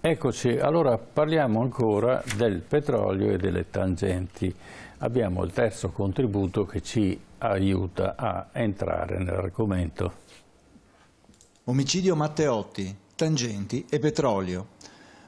Eccoci, allora parliamo ancora del petrolio e delle tangenti. Abbiamo il terzo contributo che ci aiuta a entrare nell'argomento. Omicidio Matteotti, tangenti e petrolio.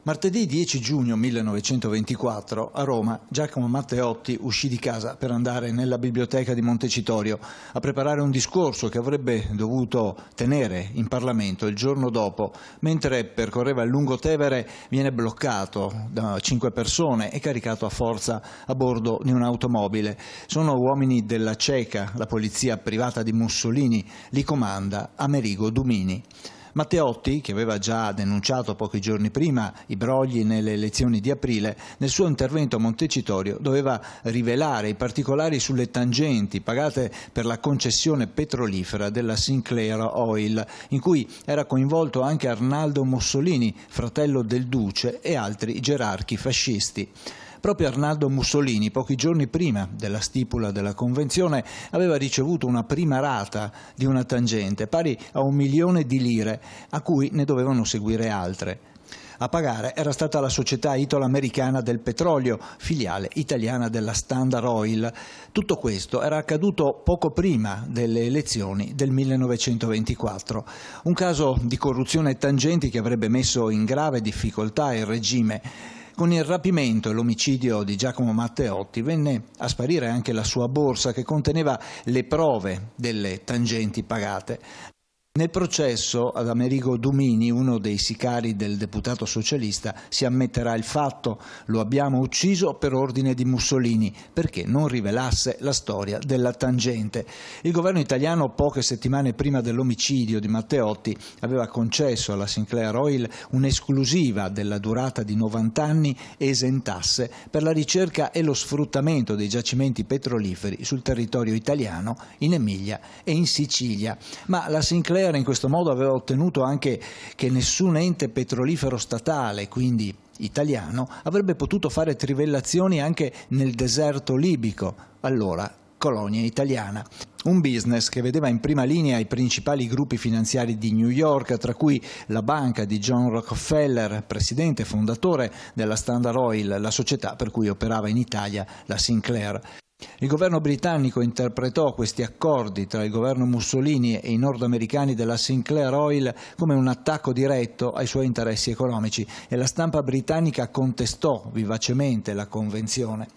Martedì 10 giugno 1924 a Roma Giacomo Matteotti uscì di casa per andare nella biblioteca di Montecitorio a preparare un discorso che avrebbe dovuto tenere in Parlamento il giorno dopo. Mentre percorreva il Lungotevere viene bloccato da 5 persone e caricato a forza a bordo di un'automobile. Sono uomini della Ceca, la polizia privata di Mussolini, li comanda Amerigo Dumini. Matteotti, che aveva già denunciato pochi giorni prima i brogli nelle elezioni di aprile, nel suo intervento a Montecitorio doveva rivelare i particolari sulle tangenti pagate per la concessione petrolifera della Sinclair Oil, in cui era coinvolto anche Arnaldo Mussolini, fratello del duce, e altri gerarchi fascisti. Proprio Arnaldo Mussolini, pochi giorni prima della stipula della convenzione, aveva ricevuto una prima rata di una tangente pari a 1 milione di lire, a cui ne dovevano seguire altre. A pagare era stata la società italo-americana del petrolio, filiale italiana della Standard Oil. Tutto questo era accaduto poco prima delle elezioni del 1924. Un caso di corruzione e tangenti che avrebbe messo in grave difficoltà il regime. Con il rapimento e l'omicidio di Giacomo Matteotti venne a sparire anche la sua borsa che conteneva le prove delle tangenti pagate. Nel processo ad Amerigo Dumini, uno dei sicari del deputato socialista, si ammetterà il fatto: lo abbiamo ucciso per ordine di Mussolini perché non rivelasse la storia della tangente. Il governo italiano, poche settimane prima dell'omicidio di Matteotti, aveva concesso alla Sinclair Oil un'esclusiva della durata di 90 anni esentasse per la ricerca e lo sfruttamento dei giacimenti petroliferi sul territorio italiano, in Emilia e in Sicilia. Ma la Sinclair in questo modo aveva ottenuto anche che nessun ente petrolifero statale, quindi italiano, avrebbe potuto fare trivellazioni anche nel deserto libico, allora colonia italiana. Un business che vedeva in prima linea i principali gruppi finanziari di New York, tra cui la banca di John Rockefeller, presidente e fondatore della Standard Oil, la società per cui operava in Italia la Sinclair. Il governo britannico interpretò questi accordi tra il governo Mussolini e i nordamericani della Sinclair Oil come un attacco diretto ai suoi interessi economici e la stampa britannica contestò vivacemente la convenzione.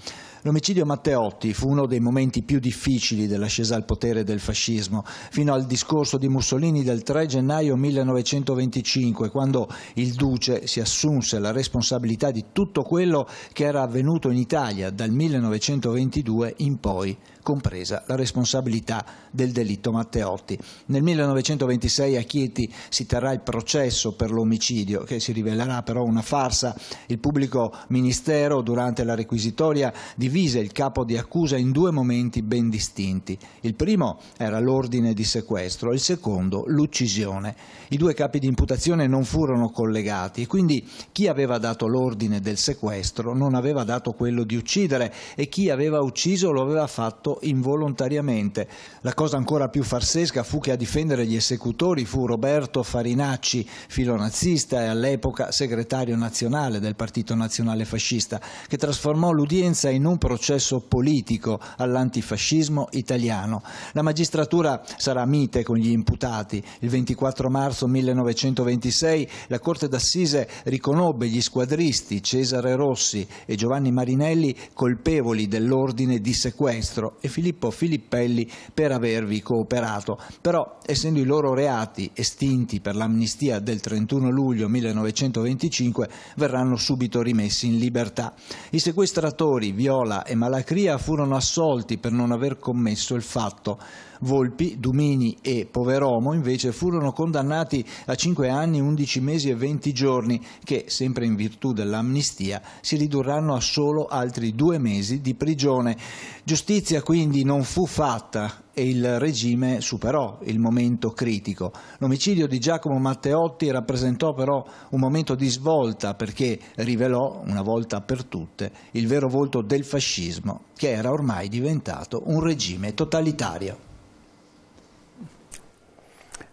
L'omicidio Matteotti fu uno dei momenti più difficili dell'ascesa al potere del fascismo, fino al discorso di Mussolini del 3 gennaio 1925, quando il duce si assunse la responsabilità di tutto quello che era avvenuto in Italia dal 1922 in poi, compresa la responsabilità del delitto Matteotti. Nel 1926 a Chieti si terrà il processo per l'omicidio, che si rivelerà però una farsa. Il pubblico ministero, durante la requisitoria, divise il capo di accusa in 2 momenti ben distinti. Il primo era l'ordine di sequestro, il secondo l'uccisione. I 2 capi di imputazione non furono collegati e quindi chi aveva dato l'ordine del sequestro non aveva dato quello di uccidere e chi aveva ucciso lo aveva fatto involontariamente. La cosa ancora più farsesca fu che a difendere gli esecutori fu Roberto Farinacci, filonazista e all'epoca segretario nazionale del Partito Nazionale Fascista, che trasformò l'udienza in un processo politico all'antifascismo italiano. La magistratura sarà mite con gli imputati. Il 24 marzo 1926 la Corte d'Assise riconobbe gli squadristi Cesare Rossi e Giovanni Marinelli colpevoli dell'ordine di sequestro e Filippo Filippelli per avervi cooperato. Però, essendo i loro reati estinti per l'amnistia del 31 luglio 1925, verranno subito rimessi in libertà. I sequestratori Viola e Malacria furono assolti per non aver commesso il fatto. Volpi, Dumini e Poveromo invece furono condannati a 5 anni, 11 mesi e 20 giorni che, sempre in virtù dell'amnistia, si ridurranno a solo altri 2 mesi di prigione. Giustizia quindi non fu fatta e il regime superò il momento critico. L'omicidio di Giacomo Matteotti rappresentò però un momento di svolta perché rivelò, una volta per tutte, il vero volto del fascismo, che era ormai diventato un regime totalitario.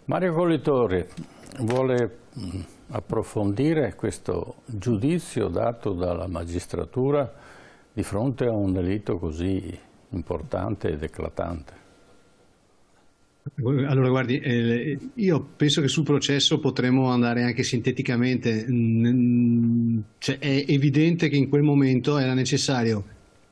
Mario Collitore vuole approfondire questo giudizio dato dalla magistratura di fronte a un delitto così importante ed eclatante? Allora, guardi, io penso che sul processo potremmo andare anche sinteticamente. Cioè, è evidente che in quel momento era necessario,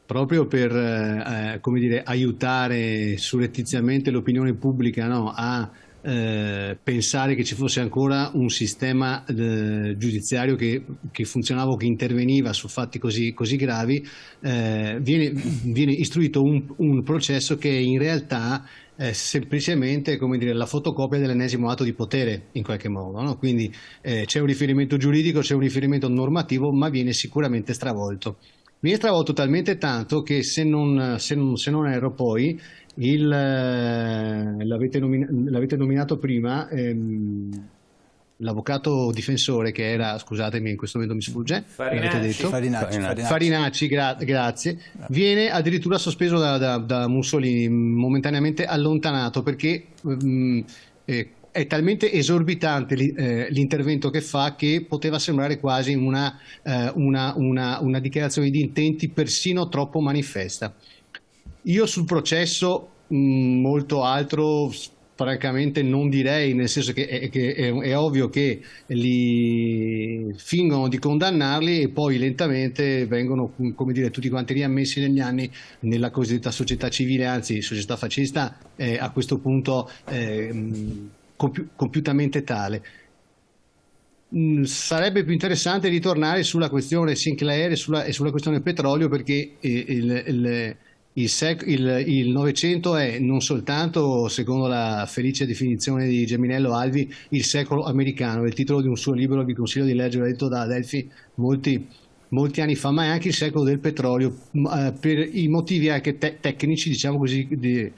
proprio per come dire, aiutare surrettiziamente l'opinione pubblica, no, a pensare che ci fosse ancora un sistema giudiziario che funzionava o che interveniva su fatti così gravi, viene istruito un processo che in realtà è semplicemente, come dire, la fotocopia dell'ennesimo atto di potere in qualche modo, no? Quindi c'è un riferimento giuridico, c'è un riferimento normativo, ma viene sicuramente stravolto. Viene stravolto talmente tanto che se non erro poi l'avete nominato prima, l'avvocato difensore che era, scusatemi in questo momento mi sfugge, l'avete detto? Farinacci, grazie, viene addirittura sospeso da Mussolini, momentaneamente allontanato, perché è talmente esorbitante l'intervento che fa che poteva sembrare quasi una dichiarazione di intenti persino troppo manifesta. Io sul processo molto altro francamente non direi, nel senso che è ovvio che li fingono di condannarli e poi lentamente vengono, come dire, tutti quanti riammessi negli anni nella cosiddetta società civile, anzi società fascista a questo punto compiutamente tale. Sarebbe più interessante ritornare sulla questione Sinclair e sulla questione petrolio, perché il Novecento è non soltanto, secondo la felice definizione di Geminello Alvi, il secolo americano, il titolo di un suo libro, vi consiglio di leggere, letto da Adelphi molti anni fa, ma è anche il secolo del petrolio, per i motivi anche tecnici, diciamo così, che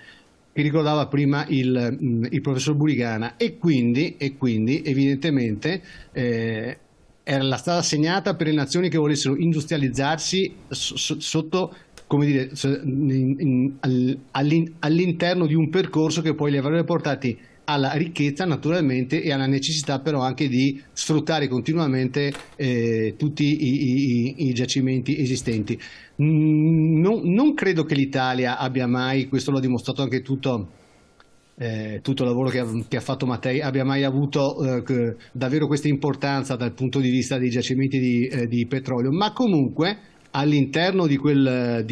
ricordava prima il professor Burigana, e quindi evidentemente era la strada segnata per le nazioni che volessero industrializzarsi sotto, come dire, all'interno di un percorso che poi li avrebbe portati alla ricchezza naturalmente e alla necessità però anche di sfruttare continuamente tutti i giacimenti esistenti. Non credo che l'Italia abbia mai, questo l'ha dimostrato anche tutto il lavoro che ha fatto Mattei, abbia mai avuto davvero questa importanza dal punto di vista dei giacimenti di petrolio, ma comunque all'interno di quel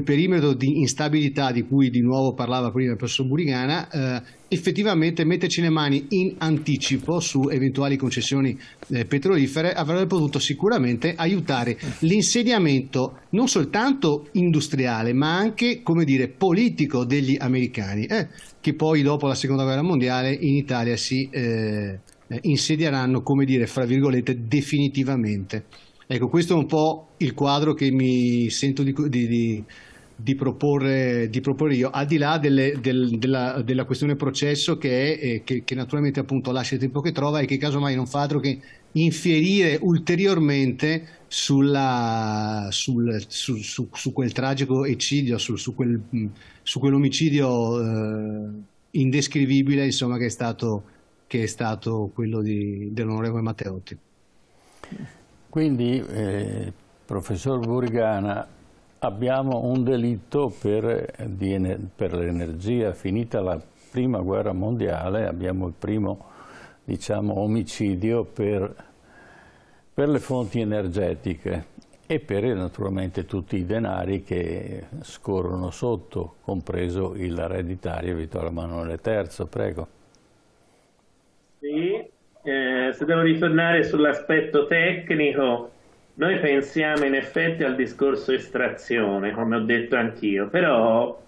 perimetro di instabilità di cui di nuovo parlava prima il professor Burigana, effettivamente metterci le mani in anticipo su eventuali concessioni petrolifere avrebbe potuto sicuramente aiutare l'insediamento non soltanto industriale ma anche, come dire, politico degli americani, che poi dopo la seconda guerra mondiale in Italia si insedieranno, come dire, fra virgolette, definitivamente. Ecco, questo è un po' il quadro che mi sento di proporre io, al di là della questione processo che naturalmente appunto lascia il tempo che trova e che casomai non fa altro che infierire ulteriormente su quel tragico eccidio, su quell'omicidio indescrivibile, insomma, che è stato quello dell'onorevole Matteotti. Quindi, professor Burigana, abbiamo un delitto per l'energia. Finita la prima guerra mondiale abbiamo il primo, diciamo, omicidio per le fonti energetiche e per naturalmente tutti i denari che scorrono sotto, compreso il ereditario Vittorio Emanuele III. Prego. Sì. Se devo ritornare sull'aspetto tecnico, noi pensiamo in effetti al discorso estrazione, come ho detto anch'io, però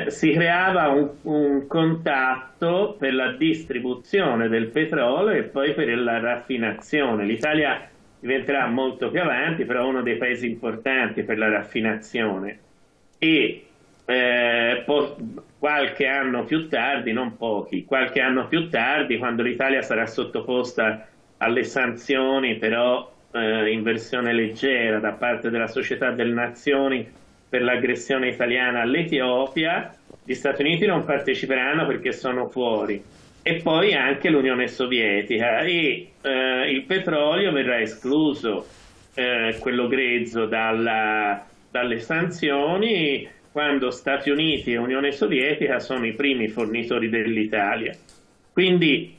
si creava un contatto per la distribuzione del petrolio e poi per la raffinazione. L'Italia diventerà molto più avanti, però uno dei paesi importanti per la raffinazione. E qualche anno più tardi, non pochi, qualche anno più tardi, quando l'Italia sarà sottoposta alle sanzioni, però in versione leggera da parte della Società delle Nazioni per l'aggressione italiana all'Etiopia, gli Stati Uniti non parteciperanno perché sono fuori. e poi anche l'Unione Sovietica, e il petrolio verrà escluso, quello grezzo, dalle sanzioni, quando Stati Uniti e Unione Sovietica sono i primi fornitori dell'Italia. Quindi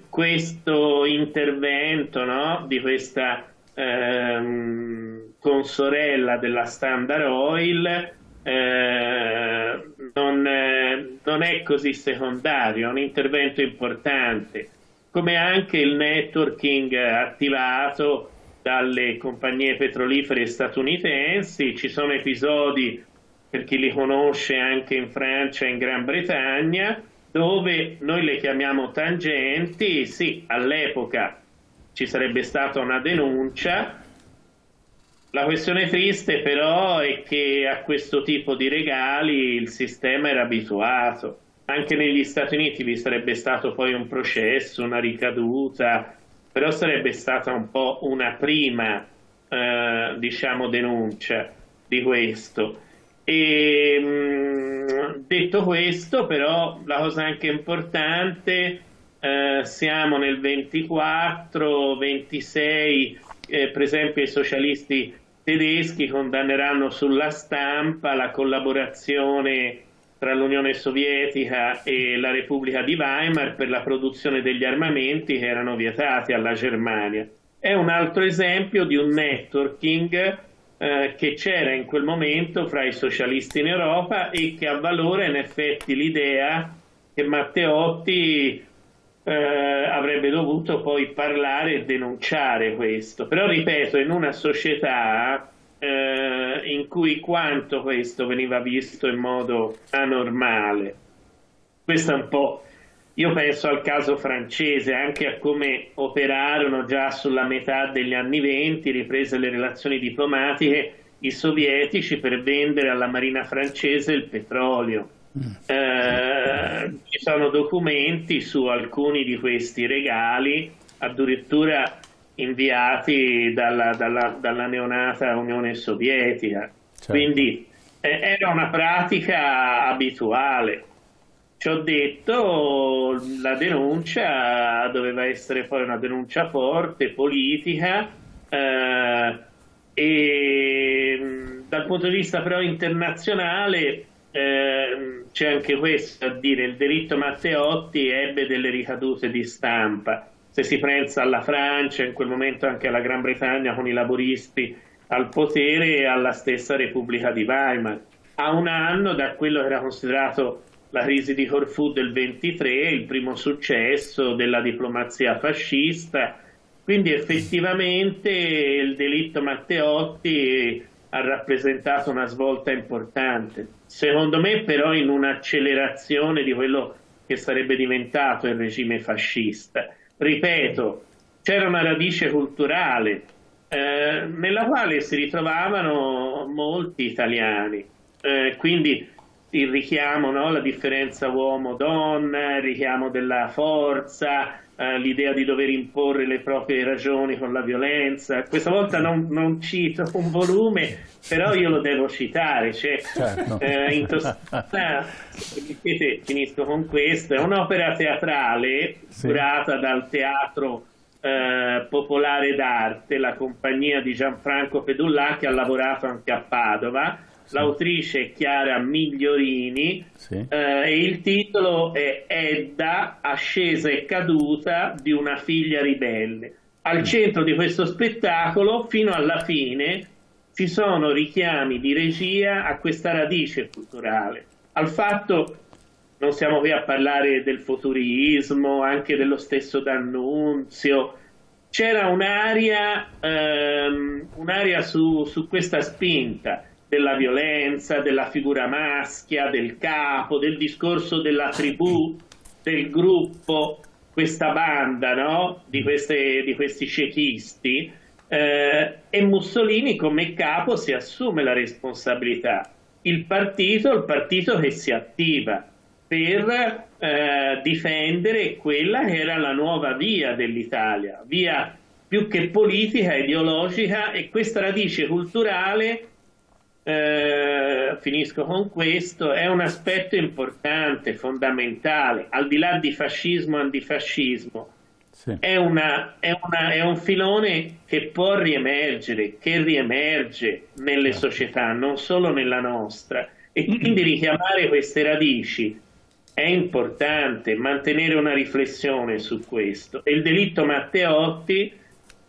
questo intervento, no, di questa consorella della Standard Oil non è così secondario, è un intervento importante, come anche il networking attivato dalle compagnie petrolifere statunitensi. Ci sono episodi, per chi li conosce, anche in Francia e in Gran Bretagna, dove noi le chiamiamo tangenti. Sì, all'epoca ci sarebbe stata una denuncia. La questione triste però è che a questo tipo di regali il sistema era abituato. Anche negli Stati Uniti vi sarebbe stato poi un processo, una ricaduta, però sarebbe stata un po' una prima, diciamo, denuncia di questo. E detto questo, però, la cosa anche importante, siamo nel 24, 26, per esempio i socialisti tedeschi condanneranno sulla stampa la collaborazione tra l'Unione Sovietica e la Repubblica di Weimar per la produzione degli armamenti che erano vietati alla Germania. È un altro esempio di un networking che c'era in quel momento fra i socialisti in Europa e che avvalora in effetti l'idea che Matteotti avrebbe dovuto poi parlare e denunciare questo. Però ripeto, in una società in cui quanto questo veniva visto in modo anormale. Questo è un po', io penso al caso francese, anche a come operarono già sulla metà degli anni 20, riprese le relazioni diplomatiche, i sovietici per vendere alla marina francese il petrolio. Ci sono documenti su alcuni di questi regali, addirittura inviati dalla neonata Unione Sovietica. Certo. Quindi era una pratica abituale. Ci ho detto, la denuncia doveva essere poi una denuncia forte, politica, e dal punto di vista però internazionale c'è anche questo a dire: il delitto Matteotti ebbe delle ricadute di stampa. Se si pensa alla Francia, in quel momento anche alla Gran Bretagna con i laboristi al potere, e alla stessa Repubblica di Weimar. A un anno da quello che era considerato la crisi di Corfù del 23, il primo successo della diplomazia fascista. Quindi effettivamente il delitto Matteotti ha rappresentato una svolta importante. Secondo me però in un'accelerazione di quello che sarebbe diventato il regime fascista. Ripeto, c'era una radice culturale nella quale si ritrovavano molti italiani, quindi il richiamo, no? La differenza uomo-donna, il richiamo della forza, l'idea di dover imporre le proprie ragioni con la violenza. Questa volta non cito un volume, però io lo devo citare. Cioè, Certo. in Toscana, finisco con questo, è un'opera teatrale curata dal Teatro Popolare d'Arte, la compagnia di Gianfranco Pedullà, che ha lavorato anche a Padova. L'autrice è Chiara Migliorini, e il titolo è Edda, ascesa e caduta di una figlia ribelle. Al centro di questo spettacolo, fino alla fine, ci sono richiami di regia a questa radice culturale, al fatto, non siamo qui a parlare del futurismo, anche dello stesso D'Annunzio. C'era un'aria su questa spinta della violenza, della figura maschia, del capo, del discorso della tribù, del gruppo, questa banda, no? di questi cechisti, e Mussolini come capo si assume la responsabilità. Il partito che si attiva per difendere quella che era la nuova via dell'Italia, via più che politica, ideologica, e questa radice culturale finisco con questo, è un aspetto importante, fondamentale, al di là di fascismo e antifascismo. Sì. È un filone che può riemergere, che riemerge nelle società, non solo nella nostra, e quindi richiamare queste radici è importante, mantenere una riflessione su questo. E il delitto Matteotti,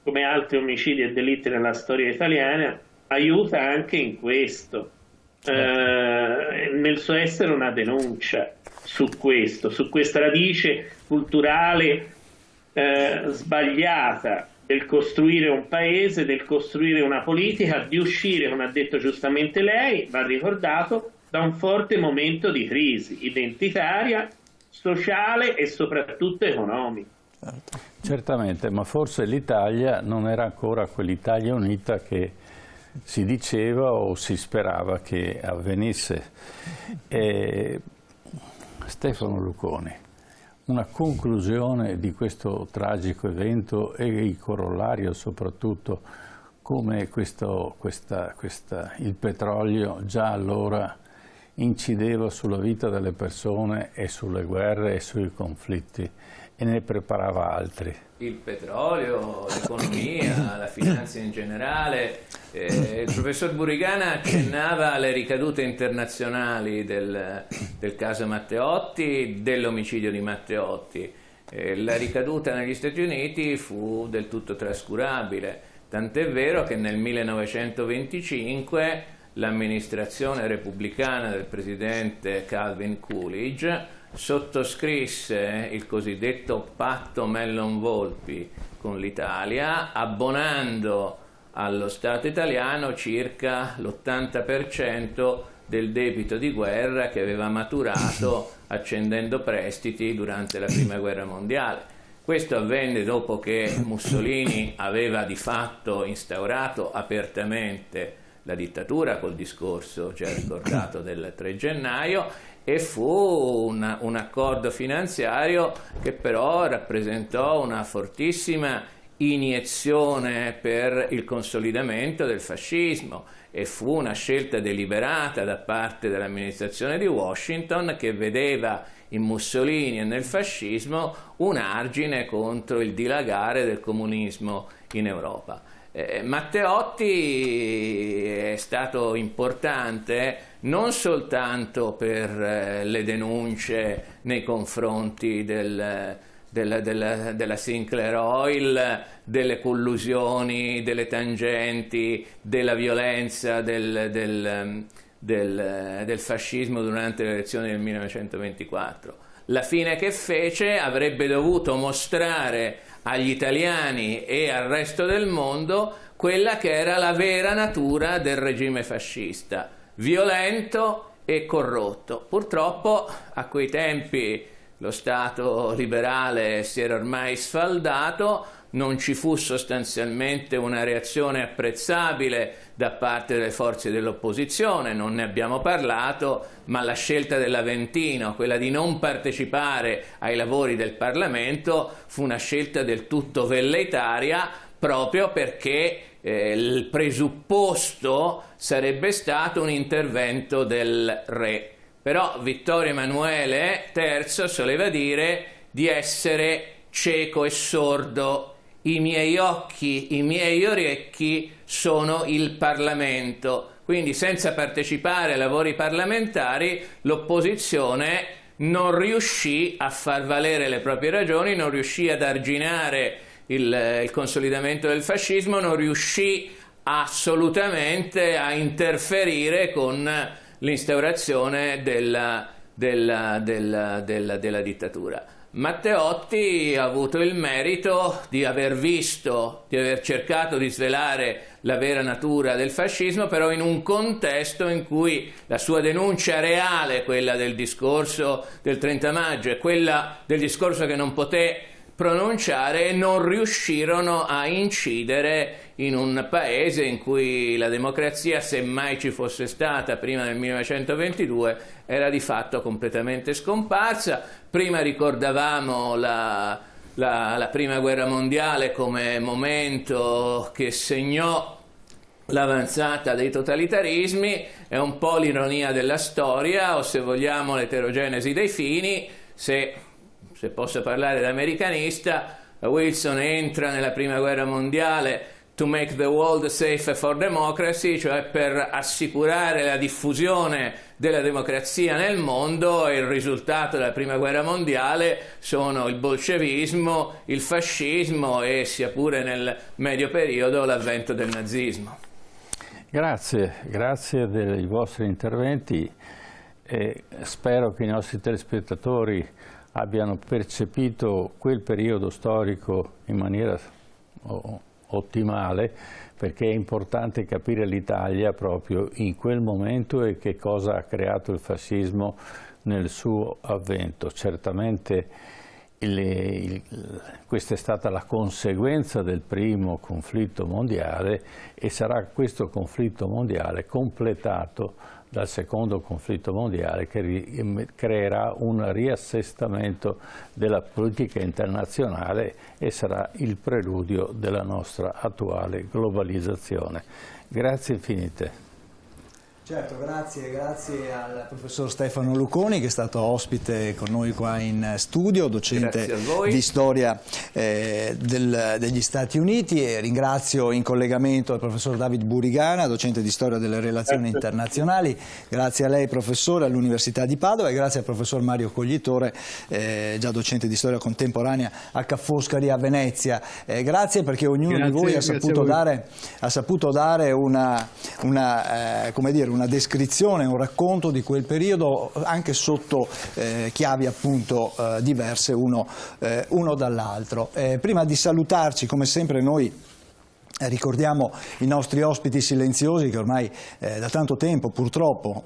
come altri omicidi e delitti nella storia italiana, aiuta anche in questo, nel suo essere una denuncia su questo, su questa radice culturale sbagliata del costruire un paese, del costruire una politica, di uscire, come ha detto giustamente lei, va ricordato, da un forte momento di crisi identitaria, sociale e soprattutto economica. Certamente, ma forse l'Italia non era ancora quell'Italia unita che si diceva o si sperava che avvenisse. Stefano Luconi, una conclusione di questo tragico evento e il corollario soprattutto, come il petrolio già allora incideva sulla vita delle persone e sulle guerre e sui conflitti e ne preparava altri. Il petrolio, l'economia, la finanza in generale. Il professor Burigana accennava alle ricadute internazionali del caso Matteotti, dell'omicidio di Matteotti. La ricaduta negli Stati Uniti fu del tutto trascurabile, tant'è vero che nel 1925 l'amministrazione repubblicana del presidente Calvin Coolidge sottoscrisse il cosiddetto patto Mellon-Volpi con l'Italia, abbonando allo Stato italiano circa l'80% del debito di guerra che aveva maturato accendendo prestiti durante la Prima Guerra Mondiale. Questo avvenne dopo che Mussolini aveva di fatto instaurato apertamente la dittatura col discorso già ricordato del 3 gennaio, e fu un accordo finanziario che però rappresentò una fortissima iniezione per il consolidamento del fascismo, e fu una scelta deliberata da parte dell'amministrazione di Washington, che vedeva in Mussolini e nel fascismo un argine contro il dilagare del comunismo in Europa. Matteotti è stato importante non soltanto per le denunce nei confronti della Sinclair Oil, delle collusioni, delle tangenti, della violenza del fascismo durante le elezioni del 1924. La fine che fece avrebbe dovuto mostrare agli italiani e al resto del mondo quella che era la vera natura del regime fascista, violento e corrotto. Purtroppo a quei tempi lo Stato liberale si era ormai sfaldato, non ci fu sostanzialmente una reazione apprezzabile da parte delle forze dell'opposizione, non ne abbiamo parlato, ma la scelta dell'Aventino, quella di non partecipare ai lavori del Parlamento, fu una scelta del tutto velleitaria, proprio perché il presupposto sarebbe stato un intervento del re. Però Vittorio Emanuele III soleva dire di essere cieco e sordo. I miei occhi, i miei orecchi sono il Parlamento. Quindi senza partecipare ai lavori parlamentari l'opposizione non riuscì a far valere le proprie ragioni, non riuscì ad arginare il consolidamento del fascismo, non riuscì assolutamente a interferire con l'instaurazione della dittatura. Matteotti ha avuto il merito di aver visto, di aver cercato di svelare la vera natura del fascismo, però in un contesto in cui la sua denuncia reale, quella del discorso del 30 maggio e quella del discorso che non poté pronunciare, non riuscirono a incidere in un paese in cui la democrazia, se mai ci fosse stata prima del 1922, era di fatto completamente scomparsa. Prima ricordavamo la Prima Guerra Mondiale come momento che segnò l'avanzata dei totalitarismi, è un po' l'ironia della storia, o se vogliamo l'eterogenesi dei fini. Se posso parlare da americanista, Wilson entra nella prima guerra mondiale to make the world safe for democracy, cioè per assicurare la diffusione della democrazia nel mondo, e il risultato della prima guerra mondiale sono il bolscevismo, il fascismo e, sia pure nel medio periodo, l'avvento del nazismo. Grazie dei vostri interventi e spero che i nostri telespettatori abbiano percepito quel periodo storico in maniera ottimale, perché è importante capire l'Italia proprio in quel momento e che cosa ha creato il fascismo nel suo avvento. Certamente questa è stata la conseguenza del primo conflitto mondiale e sarà questo conflitto mondiale completato dal secondo conflitto mondiale, che creerà un riassestamento della politica internazionale e sarà il preludio della nostra attuale globalizzazione. Grazie infinite. Certo, grazie al professor Stefano Luconi, che è stato ospite con noi qua in studio, docente di storia degli Stati Uniti, e ringrazio in collegamento il professor David Burigana, docente di storia delle relazioni internazionali. Grazie a lei professore all'Università di Padova, e grazie al professor Mario Coglitore, già docente di storia contemporanea a Ca' Foscari a Venezia. Grazie perché ognuno di voi ha saputo dare una descrizione, un racconto di quel periodo, anche sotto chiavi appunto diverse uno dall'altro. Prima di salutarci, come sempre, noi ricordiamo i nostri ospiti silenziosi che ormai da tanto tempo, purtroppo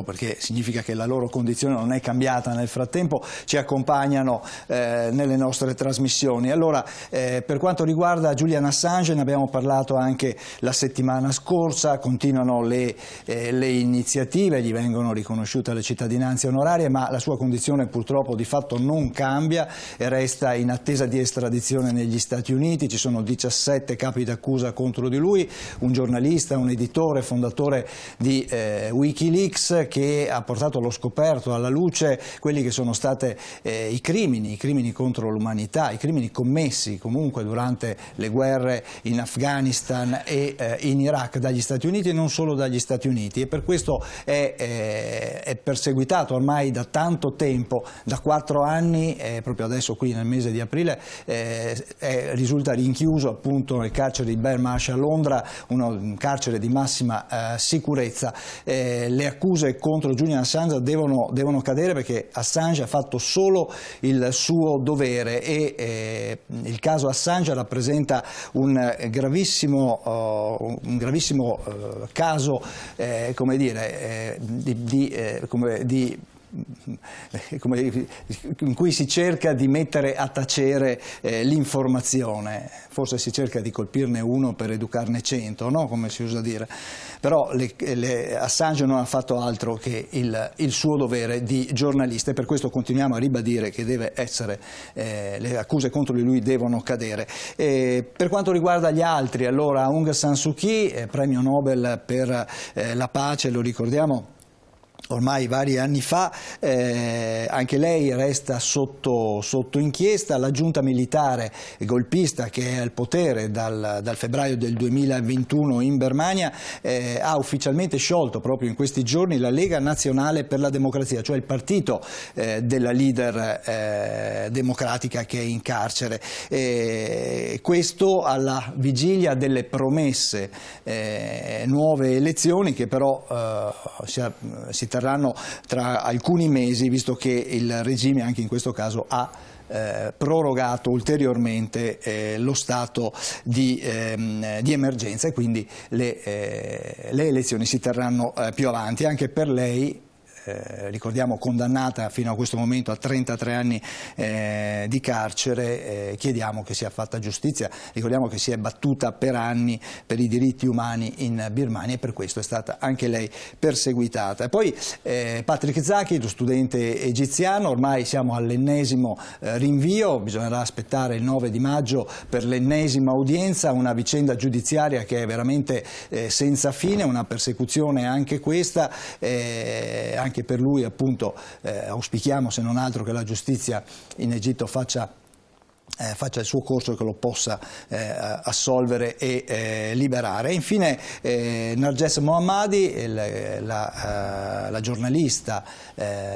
perché significa che la loro condizione non è cambiata nel frattempo, ci accompagnano nelle nostre trasmissioni. Allora, per quanto riguarda Julian Assange, ne abbiamo parlato anche la settimana scorsa, continuano le iniziative, gli vengono riconosciute le cittadinanze onorarie, ma la sua condizione purtroppo di fatto non cambia e resta in attesa di estradizione negli Stati Uniti. Ci sono 17 capi d'accusa contro di lui, un giornalista, un editore, fondatore di Wikileaks, che ha portato allo scoperto, alla luce, quelli che sono stati i crimini contro l'umanità, i crimini commessi comunque durante le guerre in Afghanistan e in Iraq dagli Stati Uniti, e non solo dagli Stati Uniti, e per questo è perseguitato ormai da tanto tempo, da 4 anni, proprio adesso qui nel mese di aprile risulta rinchiuso appunto nel carcere di Belmarsh a Londra, un carcere di massima sicurezza. Le accuse contro Julian Assange devono cadere, perché Assange ha fatto solo il suo dovere, e il caso Assange rappresenta un gravissimo caso, come dire, in cui si cerca di mettere a tacere l'informazione, forse si cerca di colpirne uno per educarne 100, no? Come si usa dire, però Assange non ha fatto altro che il suo dovere di giornalista, e per questo continuiamo a ribadire che deve essere, le accuse contro di lui devono cadere. Per quanto riguarda gli altri, allora Aung San Suu Kyi, premio Nobel per la pace, lo ricordiamo, ormai vari anni fa, anche lei resta sotto inchiesta. La giunta militare golpista, che è al potere dal febbraio del 2021 in Birmania, ha ufficialmente sciolto proprio in questi giorni la Lega Nazionale per la Democrazia, cioè il partito della leader democratica che è in carcere. Questo alla vigilia delle promesse nuove elezioni, che però si terranno tra alcuni mesi, visto che il regime anche in questo caso ha prorogato ulteriormente lo stato di emergenza, e quindi le elezioni si terranno più avanti. Anche per lei ricordiamo condannata fino a questo momento a 33 anni di carcere, chiediamo che sia fatta giustizia. Ricordiamo che si è battuta per anni per i diritti umani in Birmania e per questo è stata anche lei perseguitata. E poi Patrick Zaki, lo studente egiziano, ormai siamo all'ennesimo rinvio, bisognerà aspettare il 9 di maggio per l'ennesima udienza, una vicenda giudiziaria che è veramente senza fine, una persecuzione anche questa, anche per lui appunto auspichiamo se non altro che la giustizia in Egitto faccia il suo corso e che lo possa assolvere e liberare. E infine Narges Mohammadi, la giornalista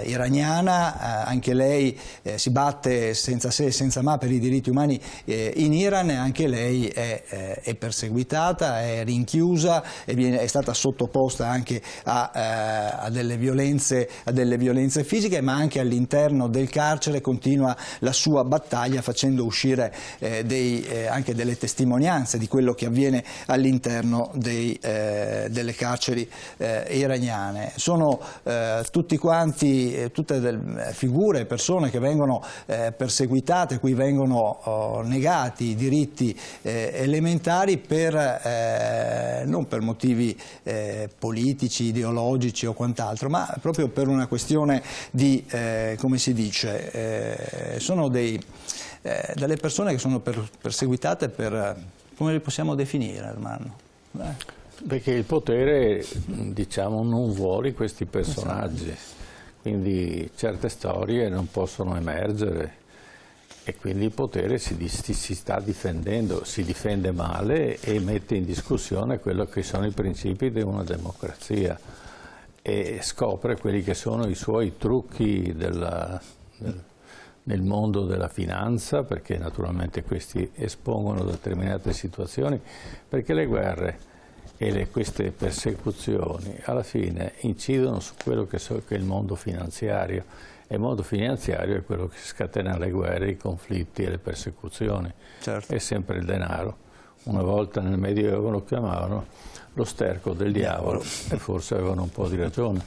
iraniana, anche lei si batte senza se e senza ma per i diritti umani in Iran, e anche lei è perseguitata, è rinchiusa e è stata sottoposta anche a delle violenze fisiche, ma anche all'interno del carcere continua la sua battaglia facendo uscire anche delle testimonianze di quello che avviene all'interno delle carceri iraniane. Sono tutte figure, persone che vengono perseguitate, cui vengono negati i diritti elementari non per motivi politici, ideologici o quant'altro, ma proprio per una questione di, come si dice, sono delle persone che sono perseguitate per, come li possiamo definire, Armando? Perché il potere, diciamo, non vuole questi personaggi, quindi certe storie non possono emergere e quindi il potere si sta difendendo, si difende male e mette in discussione quello che sono i principi di una democrazia e scopre quelli che sono i suoi trucchi nel mondo della finanza, perché naturalmente questi espongono determinate situazioni, perché le guerre e queste persecuzioni alla fine incidono su quello che è il mondo finanziario, e il mondo finanziario è quello che scatena le guerre, i conflitti e le persecuzioni. Certo. È sempre il denaro. Una volta nel Medioevo lo chiamavano lo sterco del diavolo e forse avevano un po' di ragione.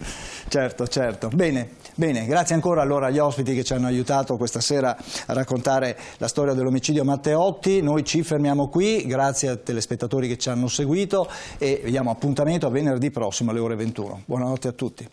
Certo, certo. Bene, grazie ancora allora agli ospiti che ci hanno aiutato questa sera a raccontare la storia dell'omicidio Matteotti. Noi ci fermiamo qui, grazie ai telespettatori che ci hanno seguito e vi diamo appuntamento a venerdì prossimo alle ore 21. Buonanotte a tutti.